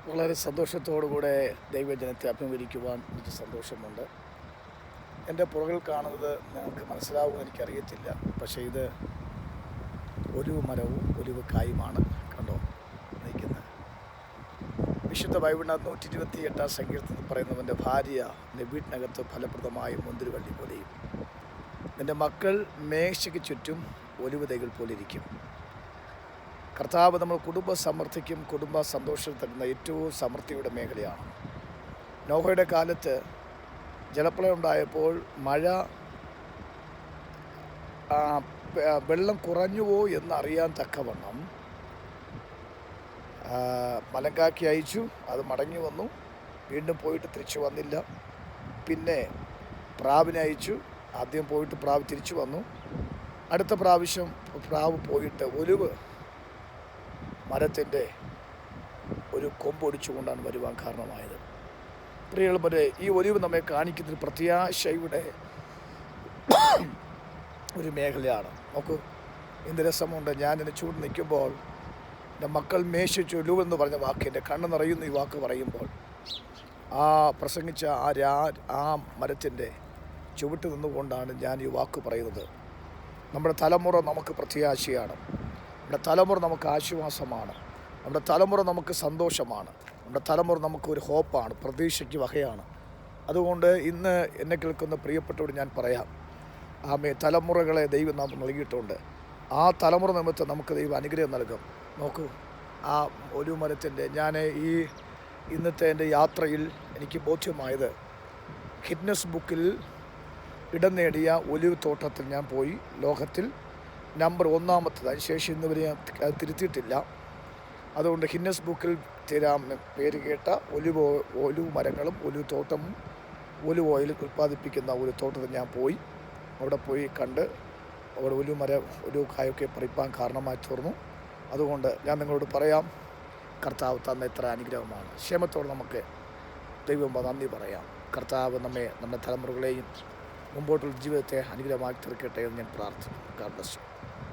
വളരെ സന്തോഷത്തോടുകൂടെ ദൈവജനത്തെ അഭിമുഖീകരിക്കുവാൻ എനിക്ക് സന്തോഷമുണ്ട്. എൻ്റെ പുറകിൽ കാണുന്നത് നിങ്ങൾക്ക് മനസ്സിലാവുമെന്ന് എനിക്കറിയത്തില്ല. പക്ഷേ ഇത് ഒലിവ് മരവും ഒലിവ് കായുമാണ്. കണ്ടോ നിൽക്കുന്നത്. വിശുദ്ധ ബൈബിളിനകത്ത് 128 സങ്കീർത്തനത്തിൽ പറയുന്നവൻ്റെ ഭാര്യ വീട്ടിനകത്ത് ഫലപ്രദമായ മുന്തിരിവള്ളി പോലെയും നിൻ്റെ മക്കൾ മേശയ്ക്ക് ചുറ്റും ഒലിവ് തൈകൾ പോലെ ഇരിക്കും. കർത്താവ് നമ്മൾ കുടുംബ സമൃദ്ധിക്കും കുടുംബ സന്തോഷത്തിൽ തരുന്ന ഏറ്റവും സമൃദ്ധിയുടെ മേഖലയാണ്. നോഹയുടെ കാലത്ത് ജലപ്രളയം ഉണ്ടായപ്പോൾ വെള്ളം കുറഞ്ഞുവോ എന്നറിയാൻ തക്കവണ്ണം മലങ്കാക്കി അയച്ചു. അത് മടങ്ങി വന്നു, വീണ്ടും പോയിട്ട് തിരിച്ചു വന്നില്ല. പിന്നെ പ്രാവിനെ അയച്ചു, ആദ്യം പോയിട്ട് പ്രാവ് തിരിച്ചു വന്നു. അടുത്ത പ്രാവശ്യം പ്രാവ് പോയിട്ട് ഒലിവ് മരത്തിൻ്റെ ഒരു കൊമ്പൊടിച്ചുകൊണ്ടാണ് വരുവാൻ കാരണമായത്. പ്രിയമുള്ളവരെ, ഈ ഒലിവ് നമ്മെ കാണിക്കുന്നൊരു പ്രത്യാശയുടെ ഒരു മേഖലയാണ്. നോക്കൂ, എന്ത് രസമുണ്ട്. ഞാൻ എൻ്റെ ചൂട് നിൽക്കുമ്പോൾ എൻ്റെ മക്കൾ മേശിച്ചു ഒലിവെന്ന് പറഞ്ഞ വാക്ക് എൻ്റെ കണ്ണ് നിറയുന്നു. ഈ വാക്ക് പറയുമ്പോൾ പ്രസംഗിച്ച ആ മരത്തിൻ്റെ ചുവട്ട് നിന്നുകൊണ്ടാണ് ഞാൻ ഈ വാക്ക് പറയുന്നത്. നമ്മുടെ തലമുറ നമുക്ക് പ്രത്യാശയാണ്. നമ്മുടെ തലമുറ നമുക്ക് ആശ്വാസമാണ്. നമ്മുടെ തലമുറ നമുക്ക് സന്തോഷമാണ്. നമ്മുടെ തലമുറ നമുക്ക് ഒരു ഹോപ്പാണ്, പ്രതീക്ഷയ്ക്ക് വകയാണ്. അതുകൊണ്ട് ഇന്ന് എന്നെ കേൾക്കുന്ന പ്രിയപ്പെട്ടവരോട് ഞാൻ പറയാം, തലമുറകളെ ദൈവം നമുക്ക് നൽകിയിട്ടുണ്ട്. ആ തലമുറ നിമിത്തം നമുക്ക് ദൈവം അനുഗ്രഹം നൽകും. നോക്കൂ, ആ ഒലിവ് മരത്തിൻ്റെ ഞാൻ ഇന്നത്തെ എൻ്റെ യാത്രയിൽ എനിക്ക് ബോധ്യമായത്, ഗിന്നസ് ബുക്കിൽ ഇടം നേടിയ ഒലിവ് തോട്ടത്തിൽ ഞാൻ പോയി. ലോകത്തിൽ നമ്പർ 1 അതിനുശേഷം ഇന്ന് വരെ അത് തിരുത്തിയിട്ടില്ല. അതുകൊണ്ട് ഗിന്നസ് ബുക്കിൽ പേര് കേട്ട ഒലിവ് മരങ്ങളും ഒലിവ് തോട്ടവും ഒലിവ് ഓയിൽ ഉൽപ്പാദിപ്പിക്കുന്ന ഒരു തോട്ടത്തിൽ ഞാൻ പോയി. അവിടെ പോയി കണ്ട് അവിടെ ഒലിവ് കായൊക്കെ പറിപ്പാൻ കാരണമായി തീർന്നു. അതുകൊണ്ട് ഞാൻ നിങ്ങളോട് പറയാം, കർത്താവ് തന്ന എത്ര അനുഗ്രഹമാണ്. ക്ഷേമത്തോടെ നമുക്ക് ദൈവം നന്ദി പറയാം. കർത്താവ് നമ്മുടെ തലമുറകളെയും മുമ്പോട്ടുള്ള ജീവിതത്തെ അനുഗ്രഹമാക്കി തീർക്കട്ടെ എന്ന് ഞാൻ പ്രാർത്ഥിക്കുന്നു. God bless you.